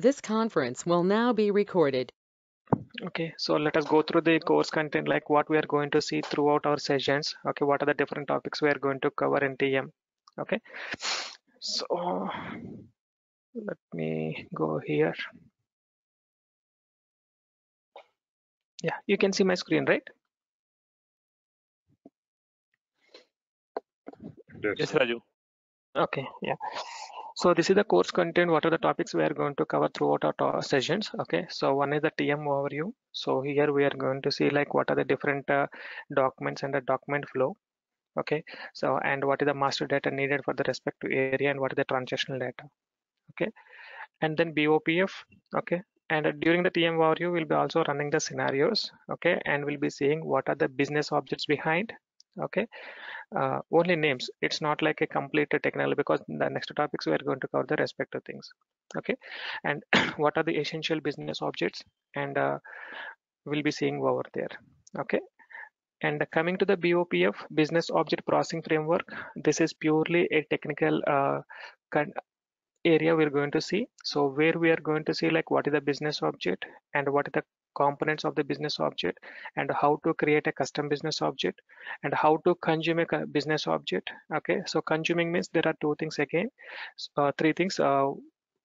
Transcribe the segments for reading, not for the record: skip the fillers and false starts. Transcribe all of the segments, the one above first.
This conference will now be recorded. Okay, so let us go through the course content, like what we are going to see throughout our sessions. Okay, what are the different topics we are going to cover in TM. Okay, so let me go here. Yeah, you can see my screen, right? Yes, Raju. Okay, yeah. So this is the course content. What are the topics we are going to cover throughout our sessions? Okay, so one is the TM overview. So here we are going to see like what are the different documents and the document flow. Okay, so and what is the master data needed for the respective area and what is the transactional data. Okay, and then BOPF. Okay, and during the TM overview we'll be also running the scenarios. Okay, and we'll be seeing what are the business objects behind. Okay, only names, it's not like a complete technical, because the next topics we are going to cover the respective things. Okay, and what are the essential business objects, and we'll be seeing over there. Okay, and coming to the BOPF, business object processing framework, this is purely a technical area we're going to see. So where we are going to see like what is the business object and what are the components of the business object, and how to create a custom business object, and how to consume a business object. Okay, so consuming means there are two things again, three things,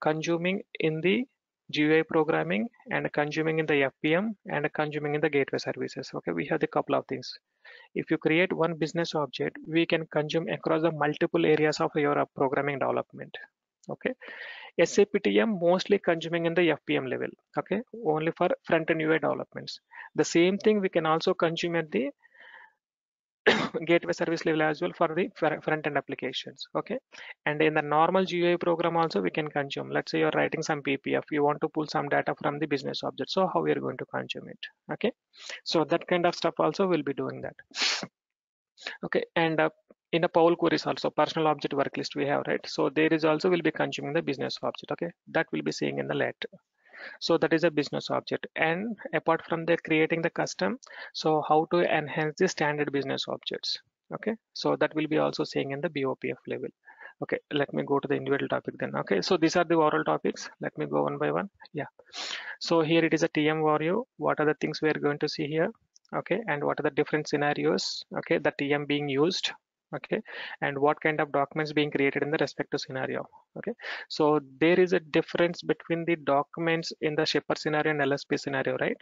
consuming in the GUI programming, and consuming in the FPM, and consuming in the gateway services. Okay, we have the couple of things. If you create one business object, we can consume across the multiple areas of your programming development. Okay, SAP TM mostly consuming in the FPM level. Okay, only for front-end UI developments. The same thing we can also consume at the gateway service level as well for the front-end applications. Okay, and in the normal GUI program also we can consume. Let's say you're writing some PPF, you want to pull some data from the business object. So how we are going to consume it? Okay, so that kind of stuff also we'll be doing that. Okay, and in the Powell queries also personal object work list we have, right? So there is also will be consuming the business object. Okay, that will be seeing in the later. So that is a business object. And apart from the creating the custom, so how to enhance the standard business objects. Okay, so that will be also seeing in the BOPF level. Okay, let me go to the individual topic then. Okay, so these are the oral topics. Let me go one by one. Yeah, so here it is a TM warrior. What are the things we are going to see here? Okay, and what are the different scenarios? Okay, the TM being used. Okay, and what kind of documents being created in the respective scenario. Okay, so there is a difference between the documents in the shipper scenario and LSP scenario, right?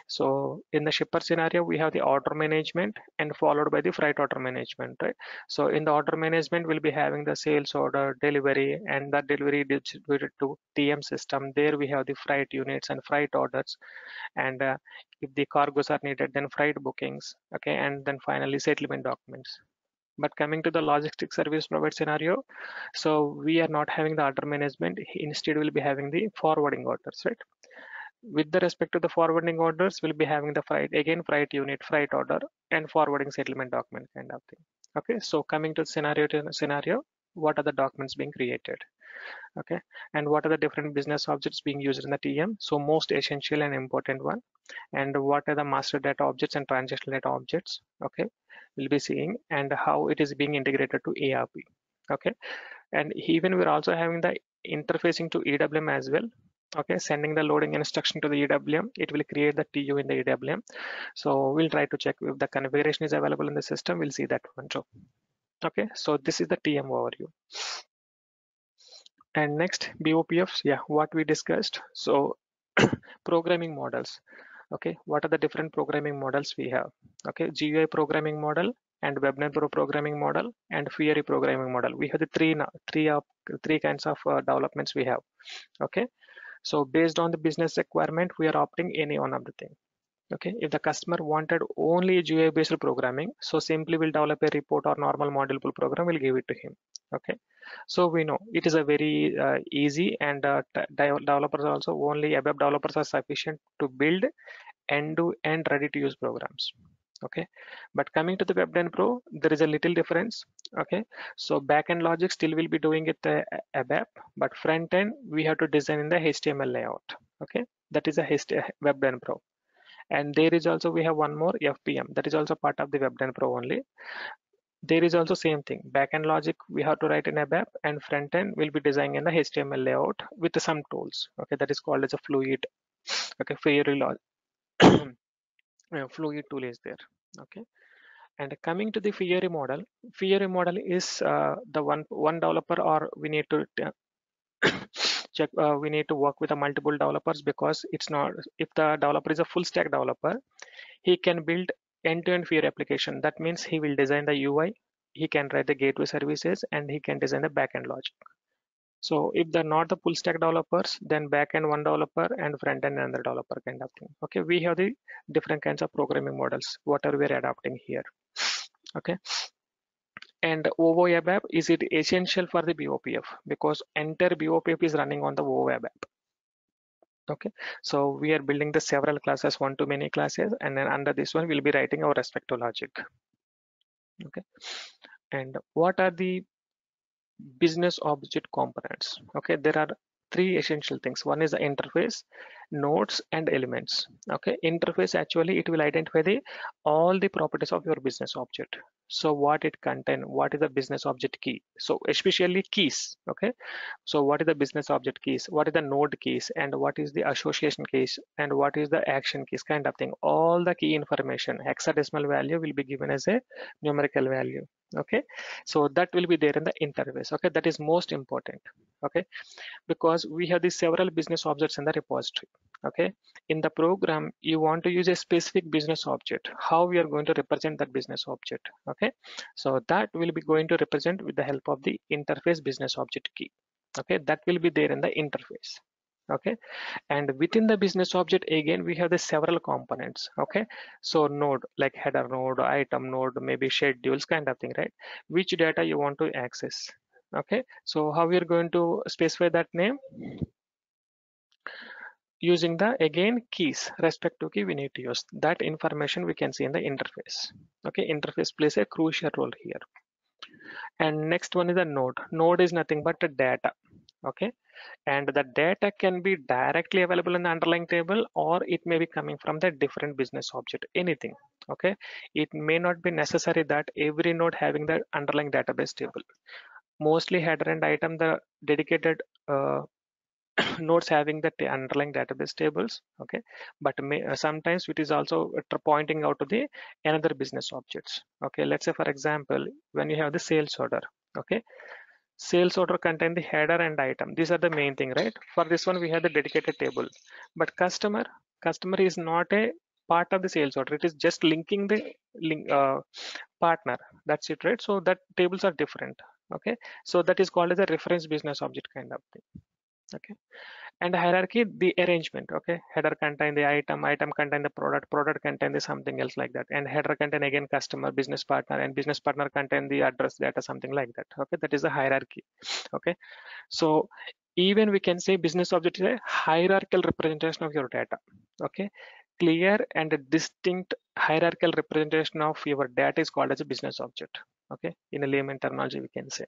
So in the shipper scenario, we have the order management and followed by the freight order management, right? So in the order management, we'll be having the sales order, delivery, and that delivery distributed to TM system. There we have the freight units and freight orders, and if the cargoes are needed, then freight bookings, okay, and then finally settlement documents. But coming to the logistics service provider scenario, so we are not having the order management. Instead, we'll be having the forwarding orders, right? With the respect to the forwarding orders, we'll be having the freight unit, freight order, and forwarding settlement document kind of thing. Okay, so coming to scenario, what are the documents being created? Okay, and what are the different business objects being used in the TM? So most essential and important one, and what are the master data objects and transactional data objects? Okay, we'll be seeing, and how it is being integrated to ARP. Okay, and even we're also having the interfacing to EWM as well. Okay, sending the loading instruction to the EWM, it will create the TU in the EWM. So we'll try to check if the configuration is available in the system. We'll see that one too. Okay, so this is the TM overview. And next, BOPFs, yeah, what we discussed. So programming models. Okay, what are the different programming models we have? Okay, GUI programming model and WebNet Pro programming model and Fiori programming model. We have the three kinds of developments we have. Okay, so based on the business requirement, we are opting any one of the thing. Okay, if the customer wanted only GUI based programming, so simply we'll develop a report or normal module pool program, we'll give it to him. Okay, so we know it is a very easy, and developers also, only ABAP developers are sufficient to build end-to-end ready to use programs. Okay, but coming to the WebDen Pro, there is a little difference. Okay, so backend logic still will be doing it ABAP, but front end we have to design in the HTML layout. Okay, that is a WebDen Pro. And there is also, we have one more FPM, that is also part of the WebDen Pro only. There is also same thing. Backend logic we have to write in a app, and front end will be designing in the HTML layout with some tools. Okay, that is called as a fluid. Okay, fluid tool is there. Okay, and coming to the Fiori model is the one developer, or we need to check. We need to work with a multiple developers, because it's not, if the developer is a full stack developer, he can build end-to-end Fiori application. That means he will design the UI, he can write the gateway services, and he can design the backend logic. So if they're not the full stack developers, then backend one developer and front end another developer kind of thing. Okay, we have the different kinds of programming models, whatever we're adapting here. Okay, and OO web app, is it essential for the BOPF, because entire BOPF is running on the OO web app. Okay, so we are building the several classes, one to many classes, and then under this one we'll be writing our respective logic. Okay, and what are the business object components? Okay, there are three essential things. One is the interface, nodes, and elements. Okay, interface, actually it will identify the all the properties of your business object. So what it contain, what is the business object key, so especially keys. Okay, so what is the business object keys, what is the node keys, and what is the association keys, and what is the action keys kind of thing. All the key information, hexadecimal value will be given as a numerical value. Okay, so that will be there in the interface. Okay, that is most important. Okay, because we have these several business objects in the repository. Okay, in the program you want to use a specific business object, how we are going to represent that business object. Okay, so that will be going to represent with the help of the interface business object key. Okay, that will be there in the interface. Okay, and within the business object, again we have the several components. Okay, so node, like header node, item node, maybe schedules kind of thing, right? Which data you want to access. Okay, so how we are going to specify that name? Using the, again, keys, respective key we need to use. That information we can see in the interface. Okay, interface plays a crucial role here. And next one is the node is nothing but the data. Okay, and the data can be directly available in the underlying table, or it may be coming from the different business object, anything. Okay, it may not be necessary that every node having the underlying database table. Mostly header and item, the dedicated nodes having the underlying database tables. Okay, but sometimes it is also pointing out to the another business objects. Okay, let's say for example, when you have the sales order. Okay, sales order contain the header and item, these are the main thing, right? For this one we have the dedicated table, but customer is not a part of the sales order, it is just linking the partner, that's it, right? So that tables are different. Okay, so that is called as a reference business object kind of thing. Okay, and hierarchy, the arrangement. Okay, header contain the item contain the product contain the something else, like that, and header contain again customer, business partner, and business partner contain the address data, something like that. Okay, that is the hierarchy. Okay, so even we can say business object is a hierarchical representation of your data. Okay, clear and distinct hierarchical representation of your data is called as a business object. Okay, in a layman terminology we can say.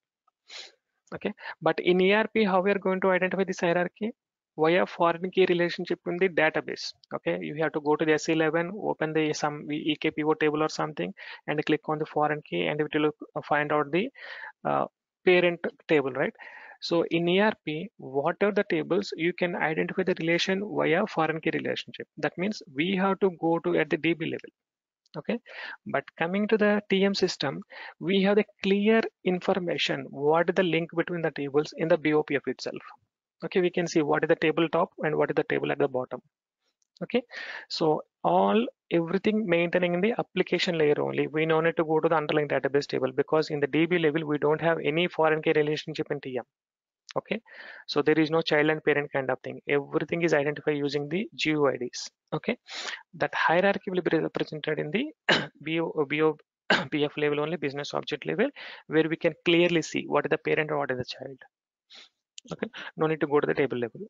Okay, but in ERP, how we are going to identify this hierarchy? Via foreign key relationship in the database. Okay, you have to go to the S11, open the some EKPO table or something, and click on the foreign key, and it will find out the uh, parent table, right? So in ERP, whatever the tables, you can identify the relation via foreign key relationship. That means we have to go to at the DB level. Okay, but coming to the TM system, we have the clear information what is the link between the tables in the BOPF itself. Okay, we can see what is the table top and what is the table at the bottom. Okay, so everything maintaining in the application layer only. We no need to go to the underlying database table, because in the DB level we don't have any foreign key relationship in TM. Okay, so there is no child and parent kind of thing, everything is identified using the GUIDs. Okay, that hierarchy will be represented in the BO level only, business object level, where we can clearly see what is the parent or what is the child. Okay, no need to go to the table level.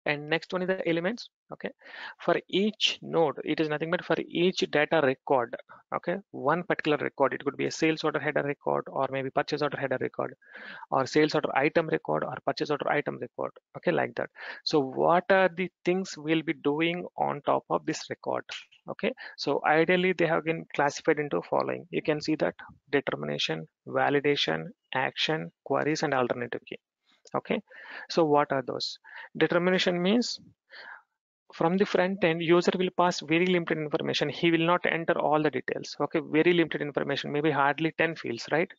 And next one is the elements. Okay, for each node it is nothing but for each data record. Okay, one particular record, it could be a sales order header record, or maybe purchase order header record, or sales order item record, or purchase order item record. Okay, like that. So what are the things we'll be doing on top of this record? Okay, so ideally they have been classified into following. You can see that determination, validation, action, queries, and alternative key. Okay, so what are those? Determination means from the front end, user will pass very limited information. He will not enter all the details. Okay, very limited information, maybe hardly 10 fields, right?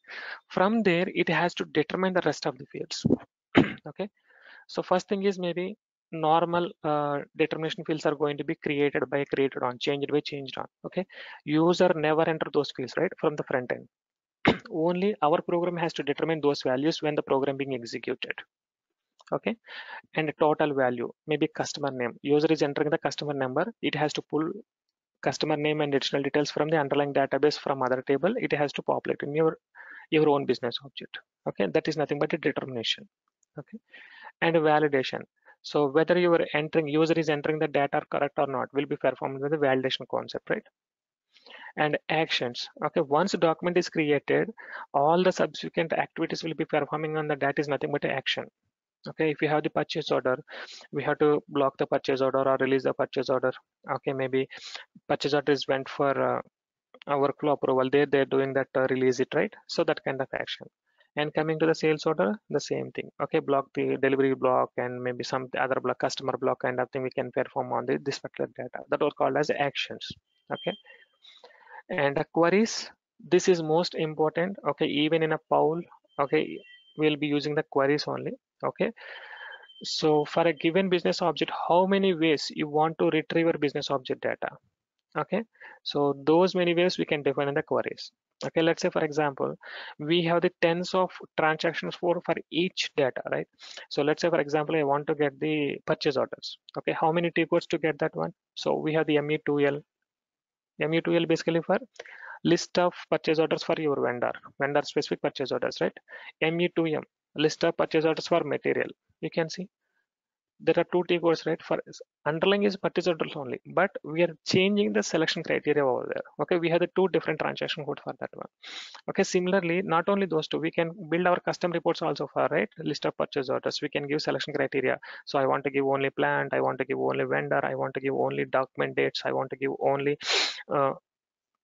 From there, it has to determine the rest of the fields. Okay, so first thing is maybe normal determination fields are going to be created on, changed by changed on. Okay, user never enter those fields, right, from the front end. Only our program has to determine those values when the program being executed. Okay, and total value, maybe customer name, user is entering the customer number, it has to pull customer name and additional details from the underlying database from other table, it has to populate in your own business object. Okay, that is nothing but a determination. Okay, and validation, so whether your entering user is entering the data correct or not will be performed with the validation concept, right? And actions, okay, once a document is created, all the subsequent activities will be performing on the, that is nothing but a action. Okay, if you have the purchase order, we have to block the purchase order or release the purchase order. Okay, maybe purchase order is went for a workflow approval, they're doing that, release it, right? So that kind of action. And coming to the sales order, the same thing. Okay, block the delivery block and maybe some other block, customer block kind of thing we can perform on this particular data, that was called as actions. Okay, and the queries, this is most important. Okay, even in a poll, okay, we'll be using the queries only. Okay, so for a given business object, how many ways you want to retrieve your business object data? Okay, so those many ways we can define in the queries. Okay, let's say for example, we have the tens of transactions for each data, right? So let's say for example, I want to get the purchase orders. Okay, how many T codes to get that one? So we have the ME2L. ME2L basically for list of purchase orders for your vendor specific purchase orders, right? ME2M, list of purchase orders for material. You can see there are two T codes, right? For underlying is purchase orders only, but we are changing the selection criteria over there. Okay, we have the two different transaction code for that one. Okay, similarly, not only those two, we can build our custom reports also for, right, list of purchase orders. We can give selection criteria. So I want to give only plant, I want to give only vendor, I want to give only document dates, I want to give only uh,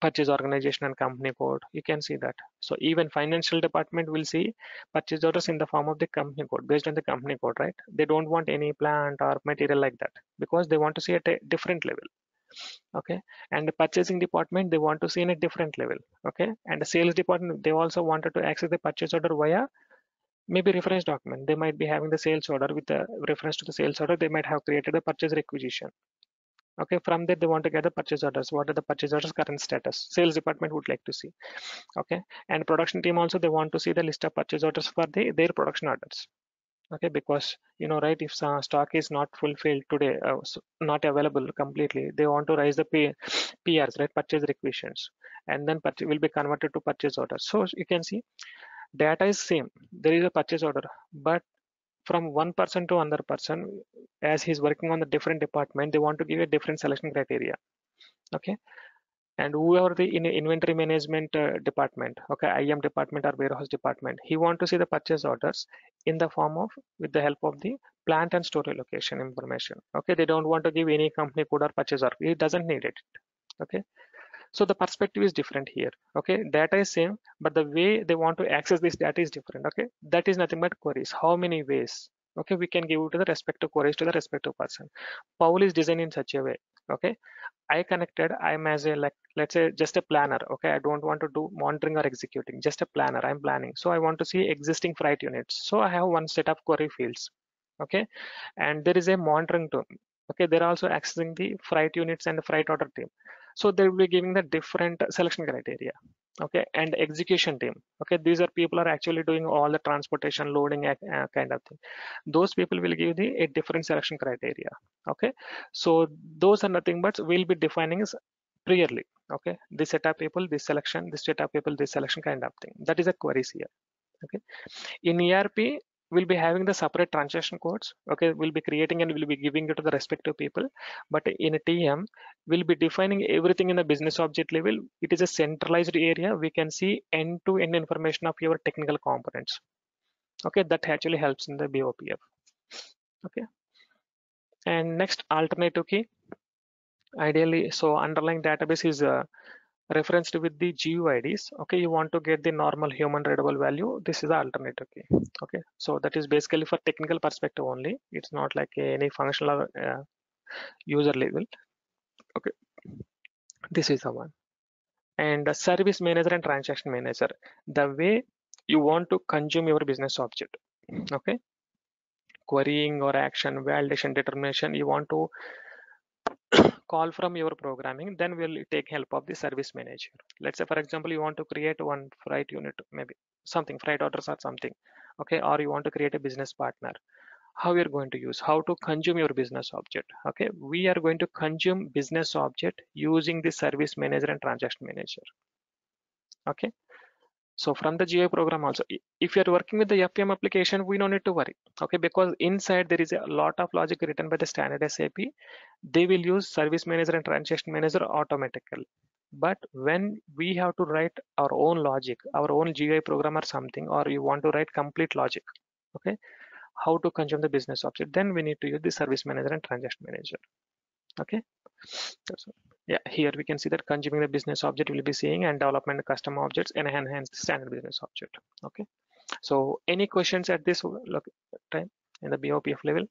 purchase organization and company code. You can see that. So even financial department will see purchase orders in the form of the company code, based on the company code, right? They don't want any plant or material like that, because they want to see at a different level. Okay, and the purchasing department, they want to see in a different level. Okay, and the sales department, they also wanted to access the purchase order via maybe reference document. They might be having the sales order, with the reference to the sales order they might have created a purchase requisition. Okay, from there they want to get the purchase orders, what are the purchase orders current status, sales department would like to see. Okay, and production team also, they want to see the list of purchase orders for their production orders. Okay, because right, if some stock is not fulfilled today, not available completely, they want to raise the PRs, right, purchase requisitions, and then purchase will be converted to purchase orders. So you can see data is same, there is a purchase order, but from one person to another person, as he's working on the different department, they want to give a different selection criteria. Okay, and whoever the inventory management department, okay, IM department or warehouse department, he want to see the purchase orders in the form of, with the help of the plant and store location information. Okay, they don't want to give any company code or purchase order, he doesn't need it. Okay, so the perspective is different here. Okay, data is same, but the way they want to access this data is different. Okay, that is nothing but queries, how many ways. Okay, we can give to the respective queries to the respective person. Paul is designed in such a way. Okay, I connected, I'm as a, like, let's say just a planner. Okay, I don't want to do monitoring or executing, just a planner, I'm planning. So I want to see existing freight units, so I have one set of query fields. Okay, and there is a monitoring tool. Okay, they're also accessing the freight units and the freight order team, so they will be giving the different selection criteria. Okay, and execution team, okay, these are people are actually doing all the transportation loading kind of thing. Those people will give the a different selection criteria. Okay, so those are nothing but we'll be defining is clearly. Okay, this set of people, this selection, this set of people, this selection kind of thing, that is a queries here. Okay, in ERP, we'll be having the separate transaction codes. Okay, we'll be creating and we'll be giving it to the respective people. But in a TM, we'll be defining everything in the business object level. It is a centralized area. We can see end-to-end information of your technical components. Okay, that actually helps in the BOPF. Okay, and next, alternative key. Ideally, so underlying database is referenced with the GUIDs. Okay, you want to get the normal human readable value. This is the alternative key. Okay, so that is basically for technical perspective only. It's not like any functional user level. Okay, this is the one. And the service manager and transaction manager, the way you want to consume your business object. Okay, querying or action, validation, determination, you want to call from your programming, then we'll take help of the service manager. Let's say, for example, you want to create one freight unit, maybe something, freight orders or something. Okay, or you want to create a business partner. How you're going to use, how to consume your business object. Okay, we are going to consume business object using the service manager and transaction manager. Okay, so from the GI program also, if you're working with the FPM application, we don't need to worry. Okay, because inside there is a lot of logic written by the standard SAP. They will use service manager and transaction manager automatically. But when we have to write our own logic, our own GUI program or something, or you want to write complete logic, okay, how to consume the business object, then we need to use the service manager and transaction manager. Okay, so yeah, here we can see that consuming the business object will be seeing, and development custom objects and enhance the standard business object. Okay, so any questions at this time in the BOPF level?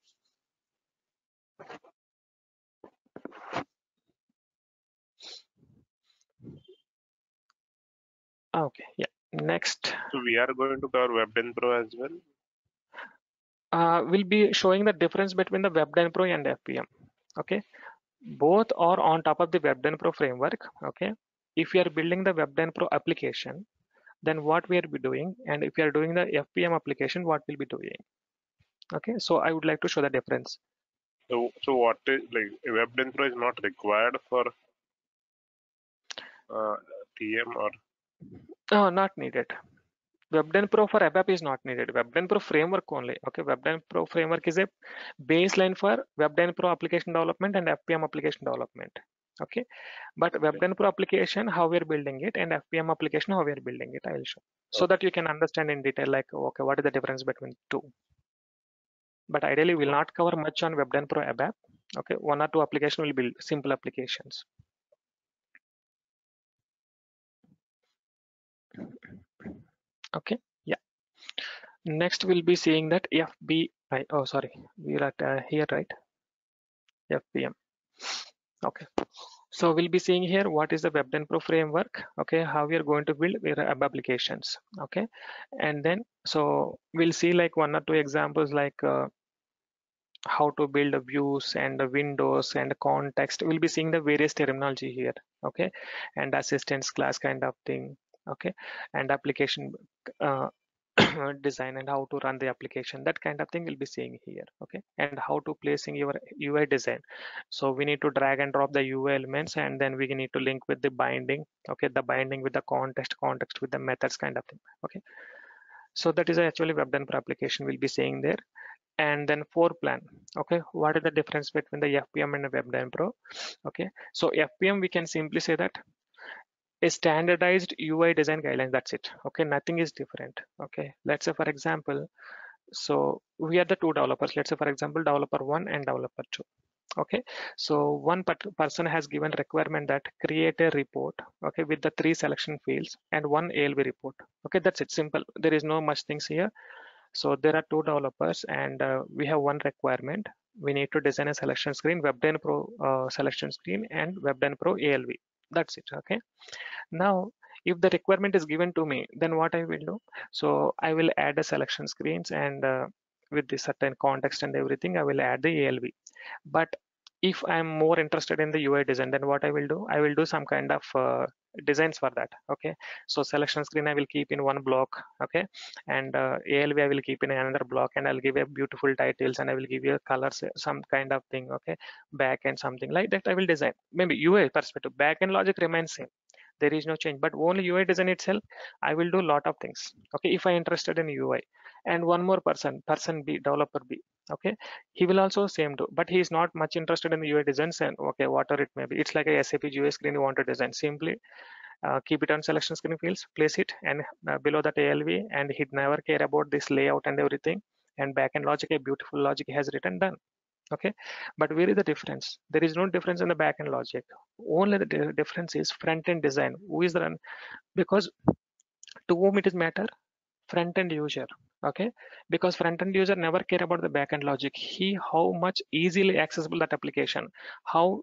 Okay, yeah, next. So we are going to cover WebDen Pro as well. We'll be showing the difference between the WebDen Pro and FPM. Okay, both are on top of the WebDen Pro framework. Okay, if you are building the WebDen Pro application, then what we are be doing, and if you are doing the FPM application, what we'll be doing. Okay, so I would like to show the difference. So what is like WebDen Pro is not required for TM or? No, not needed. WebDen Pro for ABAP is not needed. WebDen Pro framework only. Okay, WebDen Pro framework is a baseline for WebDen Pro application development and FPM application development. Okay, but WebDen Pro application, how we are building it, and FPM application, how we are building it, I will show, so that you can understand in detail, like, okay, what is the difference between two. But ideally, we will not cover much on WebDen Pro ABAP. Okay, one or two application will build simple applications. Okay, yeah. Next, we'll be seeing that FBI. Oh, sorry, we're at here, right? FPM. Okay, so we'll be seeing here what is the WebDen Pro framework. Okay, how we are going to build web applications. Okay, and then so we'll see like one or two examples, like how to build views and windows and context. We'll be seeing the various terminology here. Okay, and assistance class kind of thing. Okay, and application design and how to run the application, that kind of thing we'll be seeing here. Okay, and how to placing your UI design. So we need to drag and drop the UI elements, and then we need to link with the binding. Okay, the binding with the context with the methods kind of thing. Okay, so that is actually WebDen Pro application we'll be seeing there. And then floor plan. Okay, what is the difference between the FPM and the WebDen Pro? Okay, so FPM, we can simply say that a standardized UI design guideline, that's it. Okay, nothing is different. Okay, let's say for example, so we are the two developers. Let's say for example, developer 1 and developer 2. Okay, so one person has given requirement that create a report, okay, with the 3 selection fields and 1 ALV report. Okay, that's it, simple. There is no much things here. So there are 2 developers, and we have one requirement. We need to design a selection screen, WebDen Pro selection screen, and WebDen Pro ALV. That's it. Okay, now if the requirement is given to me, then what I will do, so I will add a selection screens, and with the certain context and everything, I will add the ALV. But if I'm more interested in the UI design, then what I will do, I will do some kind of designs for that. Okay, so selection screen I will keep in one block. Okay, and ALV I will keep in another block, and I'll give a beautiful titles, and I will give you colors, some kind of thing. Okay, back and something like that I will design. Maybe UI perspective, back end logic remains same, there is no change, but only UI design itself I will do a lot of things. Okay, if I interested in UI. And one more person B, developer B. Okay, he will also same do, but he is not much interested in the UI designs, and okay, whatever it may be, it's like a SAP GUI screen you want to design. Simply keep it on selection screen fields, place it, and below that ALV, and he never care about this layout and everything. And backend logic, a beautiful logic he has written, done. Okay, but where is the difference? There is no difference in the back end logic. Only the difference is front end design. Who is the run? Because to whom it is matter? Front end user. Okay, because front end user never care about the back end logic. He how much easily accessible that application, how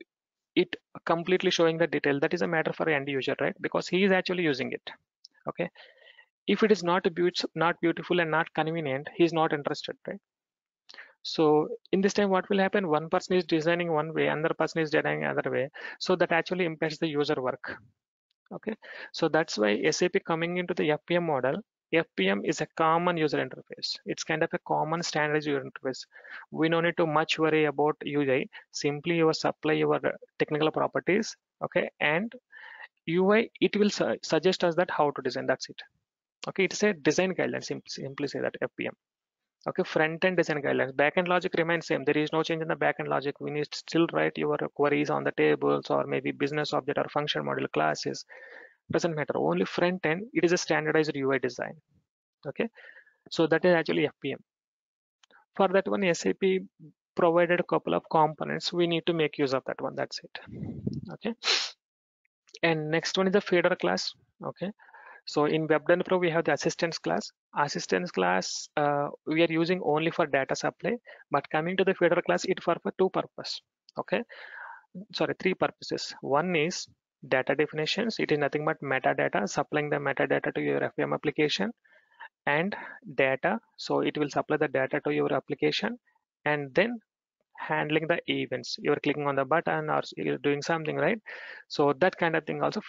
it completely showing the detail, that is a matter for end user, right? Because he is actually using it. Okay, if it is not beautiful and not convenient, he is not interested, right? So in this time, what will happen? One person is designing one way, another person is designing another way. So that actually impacts the user work. Okay, so that's why SAP coming into the FPM model. FPM is a common user interface. It's kind of a common standardized user interface. We don't need to much worry about UI. Simply you supply your technical properties. Okay, and UI it will suggest us that how to design. That's it. Okay, it's a design guideline. Simply say that FPM. Okay, front-end design guidelines. Back-end logic remains same. There is no change in the back-end logic. We need to still write your queries on the tables or maybe business object or function model classes. Doesn't matter. Only front-end, it is a standardized UI design. Okay, so that is actually FPM. For that one, SAP provided a couple of components. We need to make use of that one. That's it. Okay, and next one is the feeder class. Okay, so in WebDen Pro, we have the assistance class. Assistance class, we are using only for data supply, but coming to the feeder class, it for two purpose. Okay, sorry, three purposes. One is data definitions. It is nothing but metadata, supplying the metadata to your FPM application, and data. So it will supply the data to your application, and then handling the events. You're clicking on the button or you're doing something, right? So that kind of thing also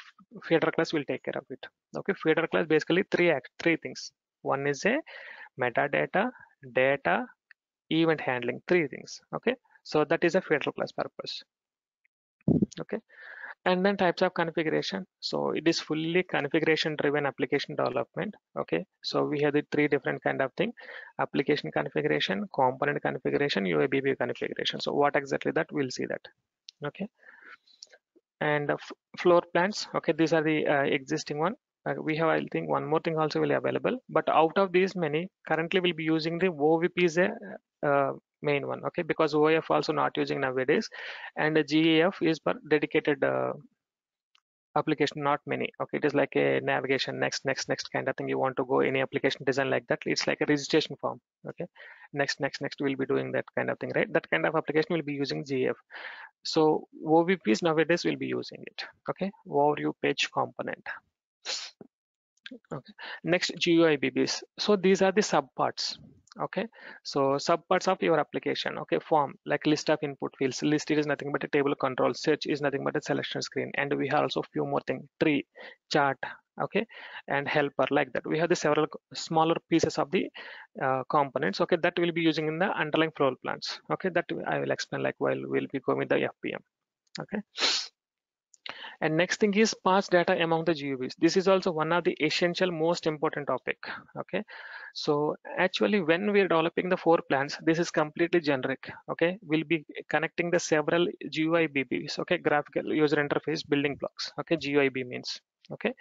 feeder class will take care of it. Okay, feeder class basically three things. One is a metadata, data, event handling, three things. Okay, so that is a feeder class purpose. Okay, and then types of configuration. So it is fully configuration driven application development. Okay, so we have the three different kind of thing: application configuration, component configuration, UIBB configuration. So what exactly that, we'll see that. Okay, and floor plans. Okay, these are the existing one. We have, I think, one more thing also will be available, but out of these many currently we'll be using the OVP is a main one. Okay, because OIF also not using nowadays, and the GAF is for dedicated application, not many. Okay, it is like a navigation, next kind of thing. You want to go any application design like that, it's like a registration form. Okay, next we'll be doing that kind of thing, right? That kind of application will be using GF. So OVPs nowadays will be using it. Okay, overview page component. Okay, next GUIBBs. So these are the subparts. Okay, so subparts of your application. Okay, form like list of input fields. List, it is nothing but a table control. Search is nothing but a selection screen, and we have also few more things: tree, chart. Okay, and helper, like that. We have the several smaller pieces of the components. Okay, that will be using in the underlying floor plans. Okay, that I will explain like while we'll be going with the FPM. Okay, and next thing is pass data among the GUBs. This is also one of the essential, most important topic. Okay, so actually when we are developing the four plans, this is completely generic. Okay, we'll be connecting the several GUIBBs. Okay, graphical user interface building blocks. Okay, GUIB means, okay,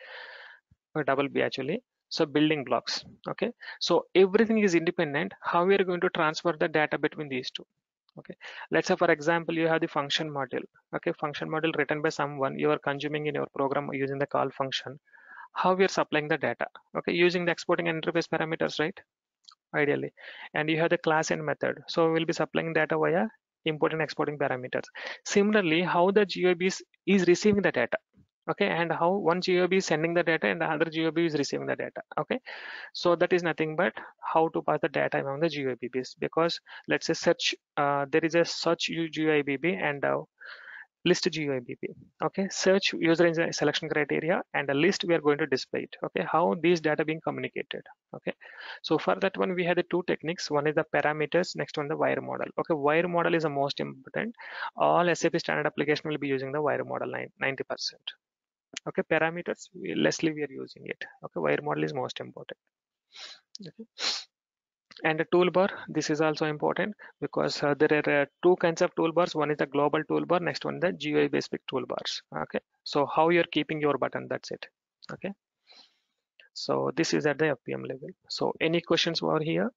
or double B actually. So building blocks. Okay, so everything is independent. How we are going to transfer the data between these two? Okay, let's say for example you have the function module. Okay, function module written by someone, you are consuming in your program using the call function. How we are supplying the data? Okay, using the exporting and interface parameters, right? Ideally, and you have the class and method, so we'll be supplying data via import and exporting parameters. Similarly, how the GUIB is receiving the data. Okay, and how one GUIB is sending the data and the other GUIB is receiving the data. Okay, so that is nothing but how to pass the data among the GUIBs. Because let's say search, there is a search GUIB and list GUIB. Okay, search user in the selection criteria and a list we are going to display it. Okay, how these data being communicated. Okay, so for that one we have the two techniques. One is the parameters, next one the wire model. Okay, wire model is the most important. All SAP standard application will be using the wire model 90%. Okay, parameters lessly we are using it. Okay, wire model is most important. Okay, and a toolbar, this is also important because there are two kinds of toolbars. One is the global toolbar, next one the GUI basic toolbars. Okay, so how you're keeping your button, that's it. Okay, so this is at the FPM level. So any questions over here?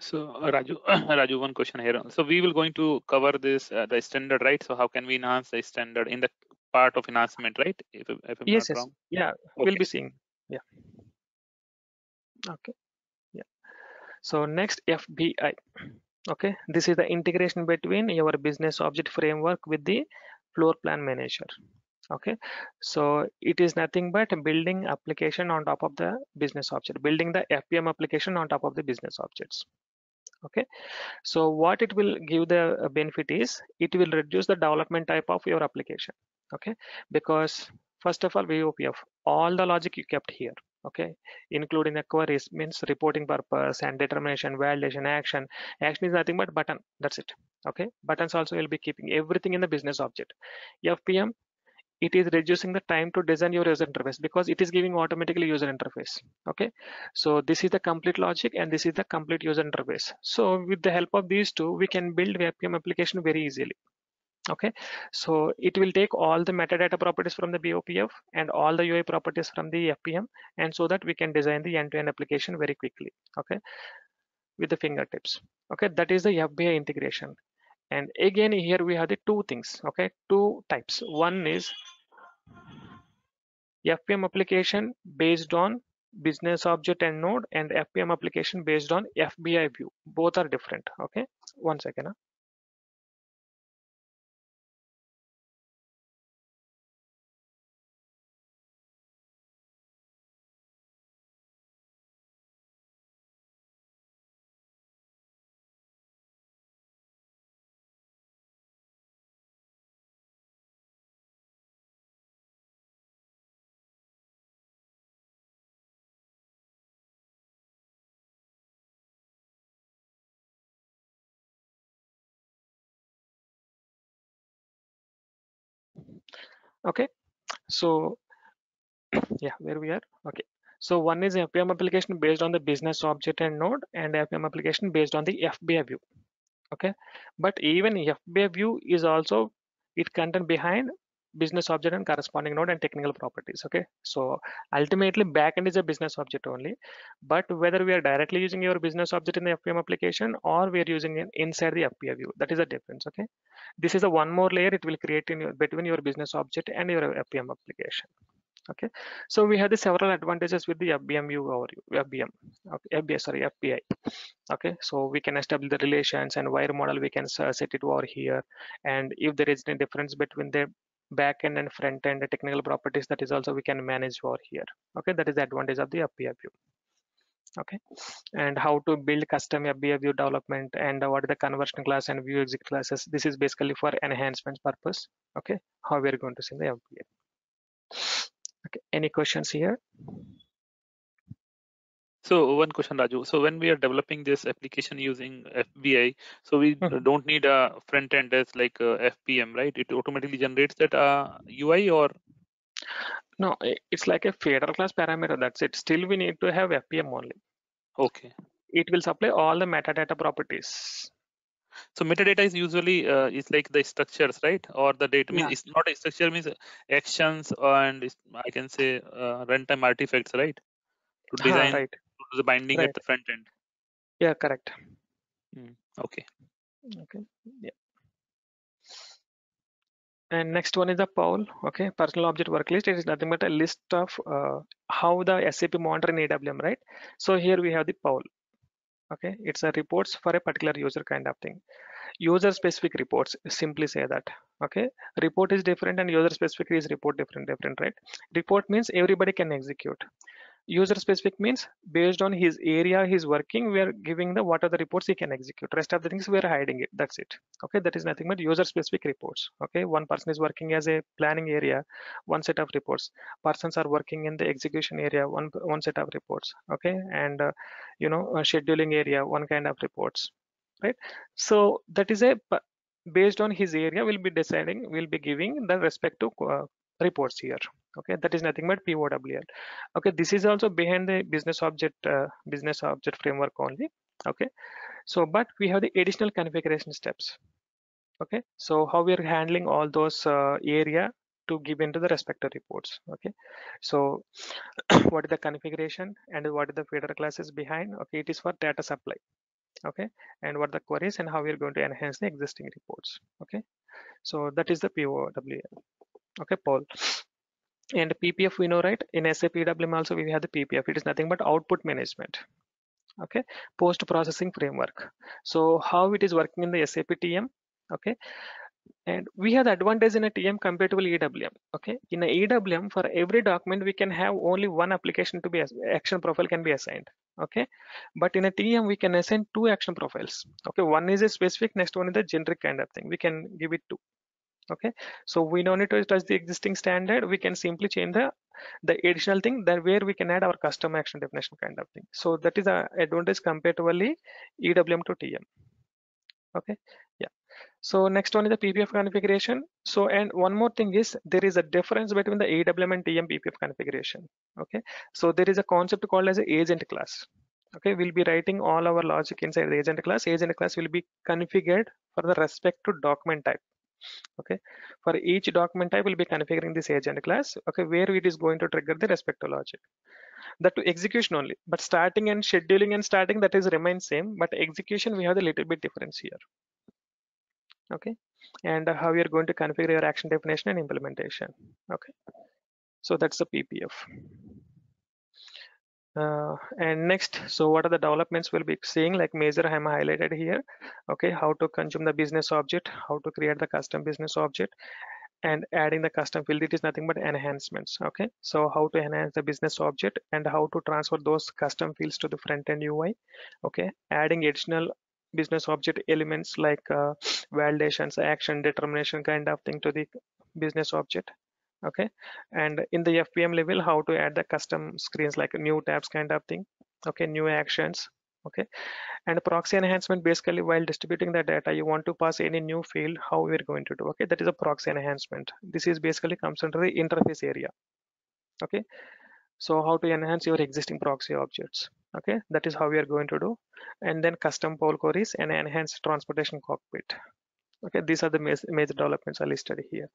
So Raju, Raju, one question here. So we will going to cover this the standard, right? So how can we enhance the standard in the part of enhancement, right? If I'm not Yes, wrong. yeah, we'll Okay. be seeing. Yeah, okay, yeah. So next, FBI. Okay, this is the integration between your business object framework with the floor plan manager. Okay, so it is nothing but building application on top of the business object, building the FPM application on top of the business objects. Okay, so what it will give the benefit is it will reduce the development type of your application. Okay, because first of all, VOPF, all the logic you kept here. Okay, including the queries means reporting purpose and determination, validation, action. Action is nothing but button. That's it. Okay, buttons also will be keeping everything in the business object. FPM, it is reducing the time to design your user interface because it is giving automatically user interface. Okay, so this is the complete logic and this is the complete user interface. So with the help of these two, we can build FPM application very easily. Okay, so it will take all the metadata properties from the BOPF and all the UI properties from the FPM, and so that we can design the end-to-end application very quickly. Okay, with the fingertips. Okay, that is the FBI integration. And again, here we have the two things. Okay, two types. One is FPM application based on business object and node, and FPM application based on FBI view. Both are different. Okay, one second. Okay, so yeah, where we are. Okay, so one is FPM application based on the business object and node, and FPM application based on the FBI view. Okay, but even FBA view is also it content behind business object and corresponding node and technical properties. Okay, so ultimately backend is a business object only, but whether we are directly using your business object in the FPM application or we are using it inside the FBA view, that is the difference. Okay, this is a one more layer it will create in your, between your business object and your FPM application. Okay, so we have the several advantages with the FBM view or FBM, okay, FBA, sorry, FBI. Okay, so we can establish the relations and wire model, we can set it over here, and if there is any difference between the back end and front end, the technical properties, that is also we can manage over here. Okay, that is the advantage of the FBA view. Okay, and how to build custom FBA view development, and what is the conversion class and view exit classes. This is basically for enhancement purpose. Okay, how we are going to see the FBA. Okay, any questions here? So one question, Raju. So when we are developing this application using FBI, so we don't need a front end as like FPM, right? It automatically generates that UI or? No, it's like a fader class parameter. That's it. Still, we need to have FPM only. Okay. It will supply all the metadata properties. So metadata is usually is like the structures, right? Or the data means Yeah. it's not a structure means actions and I can say runtime artifacts, right? To design Right. to do the binding at Right. the front end. Yeah, correct. Okay. Okay. Yeah. And next one is the POWL. Okay, personal object work list. It is nothing but a list of how the SAP monitor in AWM, right? So here we have the POWL. Okay, it's a reports for a particular user kind of thing. User specific reports, simply say that. Okay, report is different and user specific is report different, right? Report means everybody can execute. User specific means based on his area he's working, we are giving the what are the reports he can execute. Rest of the things we are hiding it. That's it. Okay, that is nothing but user specific reports. Okay, one person is working as a planning area, one set of reports. Persons are working in the execution area, one set of reports. Okay, and scheduling area, one kind of reports. Right. So that is a based on his area, we'll be deciding, we'll be giving the respective reports here. Okay, that is nothing but POWL. Okay, this is also behind the business object framework only. Okay, so but we have the additional configuration steps. Okay, so how we are handling all those area to give into the respective reports. Okay, so what is the configuration and what is the feeder classes behind? Okay, it is for data supply. okay, and what the queries and how we're going to enhance the existing reports. Okay, so that is the POWM. Okay, Paul. And PPF we know, right? In SAP EWM also we have the PPF. It is nothing but output management. Okay, post processing framework. So how it is working in the SAP TM? Okay, and we have the advantage in a TM compared to EWM. Okay, in a EWM, for every document we can have only one application to be action profile can be assigned. Okay, but in a TM we can assign two action profiles. Okay, one is a specific, next one is the generic kind of thing. We can give it two. Okay, so we don't need to touch the existing standard. We can simply change the additional thing that where we can add our custom action definition kind of thing. So that is a advantage compared to only EWM to TM. Okay, yeah. So next one is the PPF configuration. So, and one more thing is there is a difference between the EWM and TM PPF configuration. Okay, so there is a concept called as a agent class. Okay, we'll be writing all our logic inside the agent class. Agent class will be configured for the respect to document type. Okay, for each document type we'll be configuring this agent class. Okay, where it is going to trigger the respective logic. That to execution only, but starting and scheduling and starting that is remain same, but execution we have a little bit difference here. Okay, and how we are going to configure your action definition and implementation. Okay, so that's the PPF. And next, so what are the developments we'll be seeing? Like major I'm highlighted here. Okay, how to consume the business object, how to create the custom business object, and adding the custom field. It is nothing but enhancements. Okay, so how to enhance the business object and how to transfer those custom fields to the front end UI. Okay, adding additional business object elements like validations, action, determination kind of thing to the business object. Okay, and in the FPM level, how to add the custom screens like new tabs kind of thing. Okay, new actions. Okay, and proxy enhancement, basically while distributing the data you want to pass any new field, how we're going to do. Okay, that is a proxy enhancement. This is basically comes under the interface area. Okay, so how to enhance your existing proxy objects. Okay, that is how we are going to do. And then custom poll queries and enhanced transportation cockpit. Okay, these are the major developments are listed here.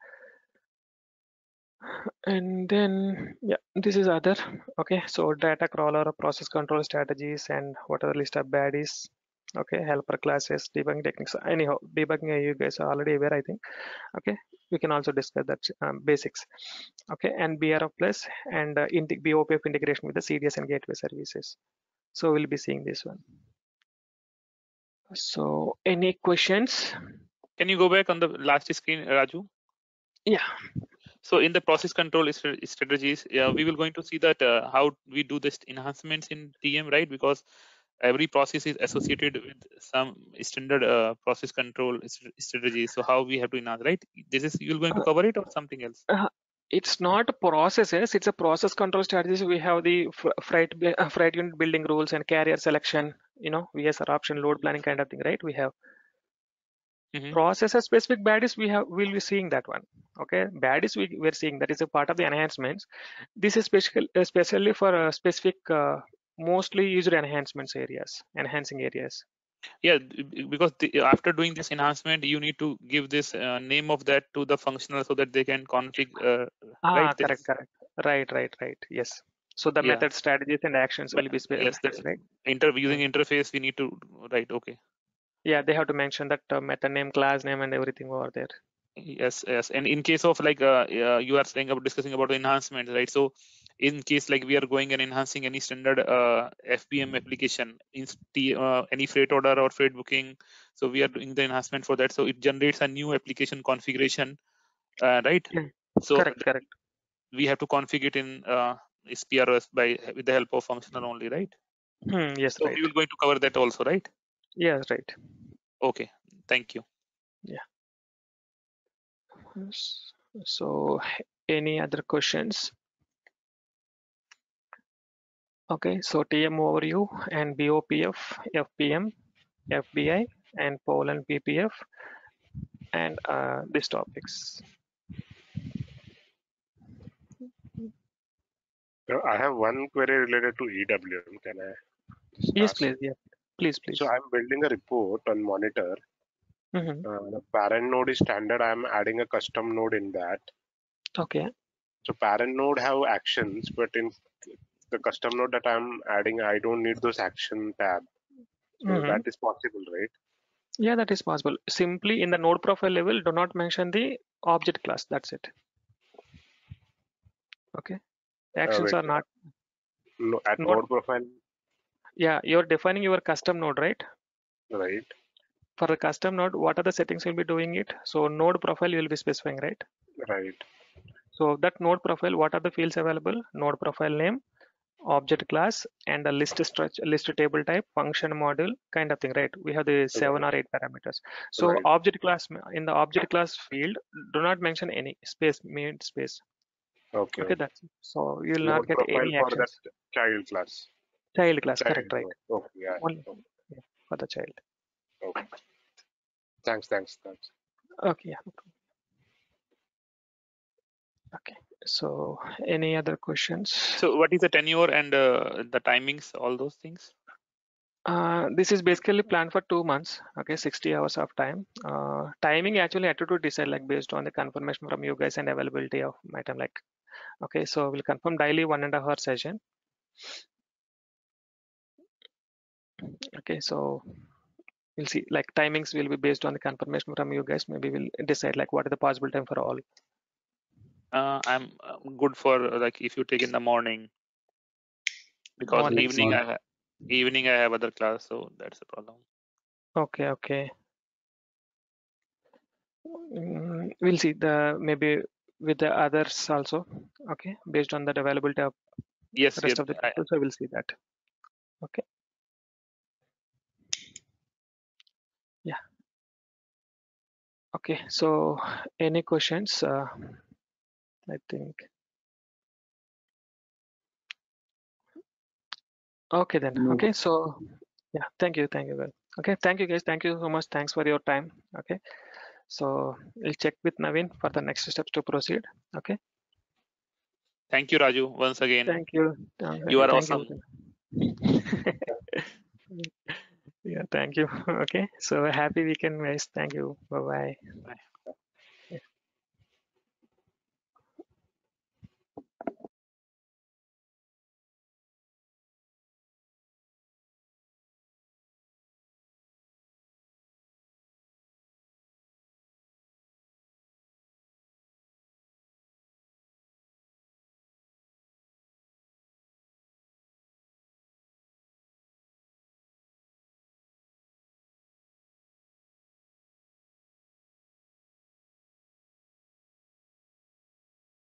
And then yeah, this is other. Okay, so data crawler, process control strategies, and whatever list of baddies. Okay, helper classes, debugging techniques. Anyhow, debugging you guys are already aware, I think. Okay, we can also discuss that basics. Okay, and BRF plus and BOPF integration with the CDS and gateway services. So we'll be seeing this one. So any questions? Can you go back on the last screen, Raju? Yeah. So in the process control strategies, we will going to see that how we do this enhancements in TM, right? Because every process is associated with some standard process control strategies. So how we have to enhance, right? This is you're going to cover it or something else? It's not processes, it's a process control strategies. We have the freight unit building rules and carrier selection, VSR option, load planning kind of thing, right? We have processor specific baddies. We'll be seeing that one. Okay, baddies we're seeing that is a part of the enhancements. This is especially for specific mostly used enhancements areas, enhancing areas. Yeah, because after doing this enhancement, you need to give this name of that to the functional so that they can config. Right? Correct. Right. Yes. So the method, strategies, and actions will be yes, that's right. using interface. We need to write. Okay. Yeah, they have to mention that method name, class name, and everything over there. Yes. And in case of like you are saying about discussing about the enhancement, right? So in case like we are going and enhancing any standard FPM application in any freight order or freight booking, so we are doing the enhancement for that. So it generates a new application configuration, right? Yeah. So Correct. we have to configure it in SPRS with the help of functional only, right? Yes, So right. we will going to cover that also, right? Yes, right. Okay, thank you. Yeah. So any other questions? Okay, so TM overview and BOPF, FPM, FBI, and POL and PPF, and these topics. I have one query related to EWM. Can I just Yes, ask? please. Yeah, please. So I'm building a report on monitor. The parent node is standard. I'm adding a custom node in that. Okay. So parent node have actions, but in the custom node that I'm adding, I don't need those action tab. So that is possible, right? Yeah, that is possible. Simply in the node profile level, do not mention the object class. That's it. Okay. Actions Wait, are not no, at node. node profile, Yeah, you're defining your custom node, right? right? For the custom node, what are the settings you'll be doing it? So node profile you will be specifying, right? Right. So that node profile, what are the fields available? Node profile name, object class, and a list structure, list table type, function module, kind of thing, right? We have the 7 Right. or 8 parameters. So Right. object class, in the object class field, do not mention any space, mean space. Okay. Okay, that's it. So you will not Node get profile any for that actions. child class. Child class, Child correct, right? node. Okay. Yeah. Only Okay. yeah, for the child. Okay. Thanks. Okay, yeah. Okay. So any other questions? So what is the tenure and the timings, all those things? This is basically planned for 2 months. Okay, 60 hours of time. Timing actually I had to decide like based on the confirmation from you guys and availability of my time. Like, okay, so we'll confirm daily 1.5 hour session. Okay, so we'll see. Like timings will be based on the confirmation from you guys. Maybe we'll decide like what is the possible time for all. I'm good for like if you take in the morning, because Mornings. evening I have other class, so that's the problem. Okay. We'll see the maybe with the others also. Okay, based on that availability of Yes, rest of the people. So we'll see that. Okay. Yeah. Okay. So any questions? I think. Okay then. No. Okay. So yeah. Thank you. Well. Okay. Thank you guys. Thank you so much. Thanks for your time. Okay. So we'll check with Naveen for the next steps to proceed. Okay. Thank you, Raju, once again. Thank you. You Okay. are Thank awesome. you. Yeah. Thank you. Okay. So happy weekend, guys. Thank you. Bye bye. Bye.